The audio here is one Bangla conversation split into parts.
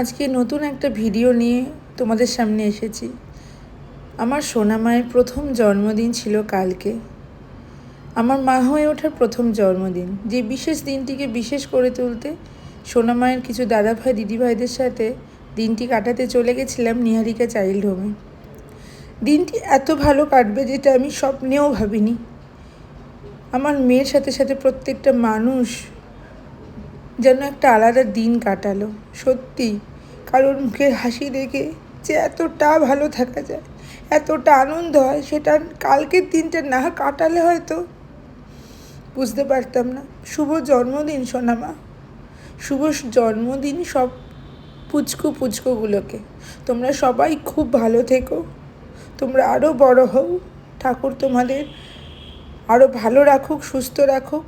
আজকে নতুন একটা ভিডিও নিয়ে তোমাদের সামনে এসেছি। আমার সোনা মায়ের প্রথম জন্মদিন ছিল কালকে। আমার মা হয়ে ওঠার প্রথম জন্মদিন, যে বিশেষ দিনটিকে বিশেষ করে তুলতে সোনা মায়ের কিছু দাদাভাই দিদিভাইদের সাথে দিনটি কাটাতে চলে গেছিলাম নিহারিকা চাইল্ড হোমে। দিনটি এত ভালো কাটবে যেটা আমি স্বপ্নেও ভাবিনি। আমার মেয়ের সাথে সাথে প্রত্যেকটা মানুষ যেন একটা আলাদা দিন কাটালো। সত্যি কারোর মুখের হাসি দেখে যে এতটা ভালো থাকা যায়, এতটা আনন্দ হয়, সেটা কালকের দিনটা না কাটালে হয়তো বুঝতে পারতাম না। শুভ জন্মদিন সোনামা, শুভ জন্মদিন সব পুচকুগুলোকে। তোমরা সবাই খুব ভালো থেকো, তোমরা আরও বড় হও, ঠাকুর তোমাদের আরও ভালো রাখুক, সুস্থ রাখুক।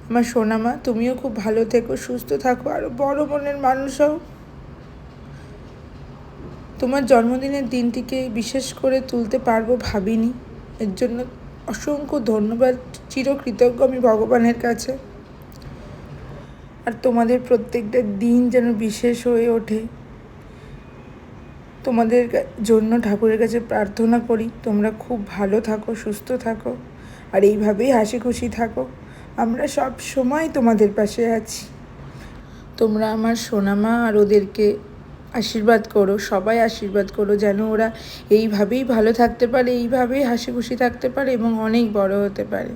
আমার সোনামা, তুমিও খুব ভালো থেকো, সুস্থ থাকো, আরও বড় মনের মানুষ হও। তোমার জন্মদিনের দিনটিকে বিশেষ করে তুলতে পারবো ভাবিনি, এর জন্য অসংখ্য ধন্যবাদ, চিরকৃতজ্ঞ আমি ভগবানের কাছে। আর তোমাদের প্রত্যেকটা দিন যেন বিশেষ হয়ে ওঠে, তোমাদের জন্য ঠাকুরের কাছে প্রার্থনা করি তোমরা খুব ভালো থাকো, সুস্থ থাকো, আর এইভাবেই হাসি খুশি থাকো। আমরা সব সময় তোমাদের পাশে আছি। তোমরা আমার সোনামা আর ওদেরকে আশীর্বাদ করো, সবাই আশীর্বাদ করো যেন ওরা এইভাবেই ভালো থাকতে পারে, এইভাবেই হাসি খুশি থাকতে পারে এবং অনেক বড় হতে পারে।